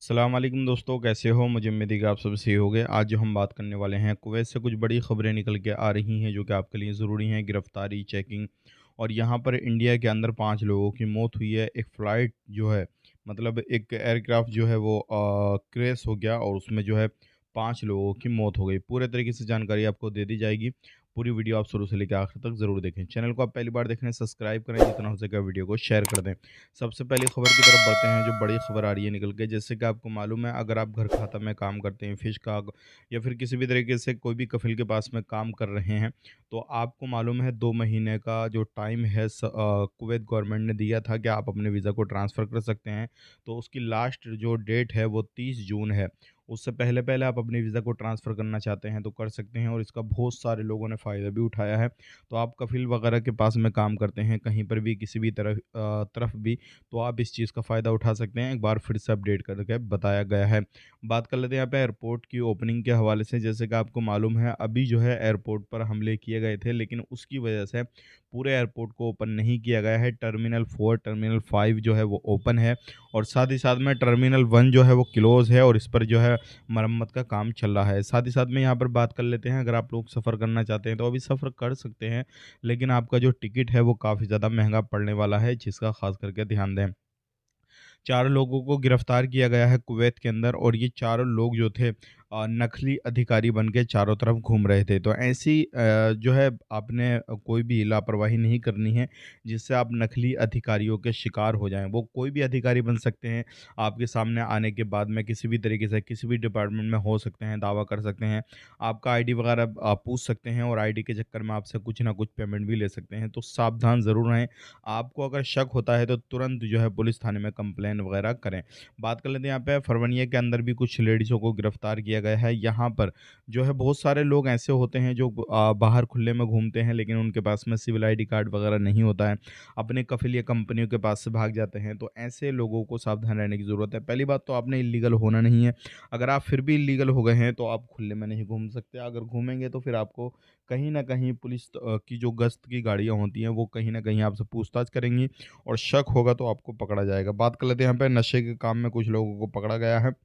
अस्सलाम वालेकुम दोस्तों, कैसे हो? मुझे उम्मीद है कि आप सब सही होंगे। आज जो हम बात करने वाले हैं, कुवैत से कुछ बड़ी खबरें निकल के आ रही हैं जो कि आपके लिए ज़रूरी हैं। गिरफ्तारी, चेकिंग और यहाँ पर इंडिया के अंदर 5 लोगों की मौत हुई है। एक फ़्लाइट जो है मतलब एक एयरक्राफ़्ट जो है वो क्रैश हो गया और उसमें जो है 5 लोगों की मौत हो गई। पूरे तरीके से जानकारी आपको दे दी जाएगी। पूरी वीडियो आप शुरू से लेकर आखिर तक ज़रूर देखें। चैनल को आप पहली बार देख रहे हैं, सब्सक्राइब करें, जितना हो सके वीडियो को शेयर कर दें। सबसे पहली खबर की तरफ बढ़ते हैं, जो बड़ी खबर आ रही है निकल के। जैसे कि आपको मालूम है, अगर आप घर खाता में काम करते हैं, फिश का या फिर किसी भी तरीके से कोई भी कफ़ील के पास में काम कर रहे हैं, तो आपको मालूम है 2 महीने का जो टाइम है कुवैत गवर्नमेंट ने दिया था कि आप अपने वीज़ा को ट्रांसफ़र कर सकते हैं। तो उसकी लास्ट जो डेट है वो 30 जून है। उससे पहले-पहले आप अपने वीज़ा को ट्रांसफ़र करना चाहते हैं तो कर सकते हैं और इसका बहुत सारे लोगों ने फ़ायदा भी उठाया है। तो आप कफ़ील वगैरह के पास में काम करते हैं, कहीं पर भी किसी भी तरफ भी, तो आप इस चीज़ का फ़ायदा उठा सकते हैं। एक बार फिर से अपडेट करके बताया गया है। बात कर लेते हैं यहाँ पे एयरपोर्ट की ओपनिंग के हवाले से। जैसे कि आपको मालूम है, अभी जो है एयरपोर्ट पर हमले किए गए थे, लेकिन उसकी वजह से पूरे एयरपोर्ट को ओपन नहीं किया गया है। टर्मिनल 4, टर्मिनल 5 जो है वो ओपन है और साथ ही साथ में टर्मिनल 1 जो है वो क्लोज़ है और इस पर जो है मरम्मत का काम चल रहा है। साथ ही साथ में यहाँ पर बात कर लेते हैं, अगर आप लोग सफ़र करना चाहते हैं तो अभी सफ़र कर सकते हैं, लेकिन आपका जो टिकट है वो काफ़ी ज़्यादा महँगा पड़ने वाला है, जिसका ख़ास करके ध्यान दें। 4 लोगों को गिरफ्तार किया गया है कुवैत के अंदर और ये चारों लोग जो थे नकली अधिकारी बन के चारों तरफ घूम रहे थे। तो ऐसी जो है आपने कोई भी लापरवाही नहीं करनी है, जिससे आप नकली अधिकारियों के शिकार हो जाएँ। वो कोई भी अधिकारी बन सकते हैं, आपके सामने आने के बाद में किसी भी तरीके से किसी भी डिपार्टमेंट में हो सकते हैं, दावा कर सकते हैं। आपका आईडी वगैरह आप पूछ सकते हैं और आईडी के चक्कर में आपसे कुछ ना कुछ पेमेंट भी ले सकते हैं। तो सावधान ज़रूर रहें। आपको अगर शक होता है तो तुरंत जो है पुलिस थाने में कंप्लेन वगैरह करें। बात कर लेते हैं यहाँ पे फरवनिया के अंदर भी कुछ लेडीज़ों को गिरफ्तार किया गया है। यहाँ पर जो है बहुत सारे लोग ऐसे होते हैं जो बाहर खुले में घूमते हैं, लेकिन उनके पास में सिविल आईडी कार्ड वगैरह नहीं होता है। अपने कफ़िल या कंपनियों के पास से भाग जाते हैं, तो ऐसे लोगों को सावधान रहने की ज़रूरत है। पहली बात तो आपने इल्लीगल होना नहीं है। अगर आप फिर भी इल्लीगल हो गए हैं तो आप खुले में नहीं घूम सकते। अगर घूमेंगे तो फिर आपको कहीं न कहीं पुलिस की जो गश्त की गाड़ियाँ होती हैं वो कहीं न कहीं आपसे पूछताछ करेंगी और शक होगा तो आपको पकड़ा जाएगा। बात कर लेते हैं यहाँ पे नशे के काम में कुछ लोगों को पकड़ा गया है।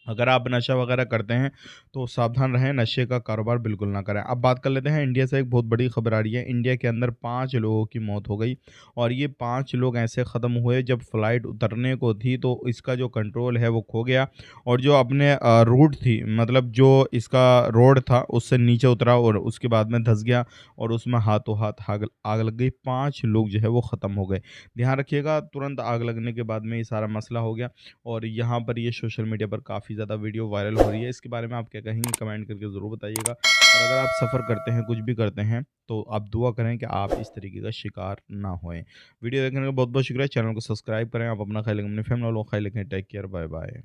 अगर आप नशा वगैरह करते हैं, तो सावधान रहें, नशे का कारोबार बिल्कुल ना करें। अब बात कर लेते हैं इंडिया से एक बहुत बड़ी खबर आ रही है। इंडिया के अंदर 5 लोगों की मौत हो गई और ये 5 लोग ऐसे ख़त्म हुए जब फ्लाइट उतरने को थी तो इसका जो कंट्रोल है वो खो गया और जो अपने रूट थी मतलब जो इसका रोड था उससे नीचे उतरा और उसके बाद में धँस गया और उसमें हाथों हाथ आग आग लग गई। 5 लोग जो है वो ख़त्म हो गए। ध्यान रखिएगा, तुरंत आग लगने के बाद में ये सारा मसला हो गया और यहाँ पर ये सोशल मीडिया पर काफ़ी ज़्यादा वीडियो वायरल हो रही है। इसके बारे में आप क्या कहेंगे? कमेंट करके ज़रूर बताइएगा और अगर आप सफ़र करते हैं, कुछ भी करते हैं, तो आप दुआ करें कि आप इस तरीके का शिकार ना होएँ। वीडियो देखने का बहुत-बहुत शुक्रिया। चैनल को सब्सक्राइब करें। आप अपना ख़्याल रखें, अपनी फैमिली वालों का ख़्याल रखें। Take care, bye-bye.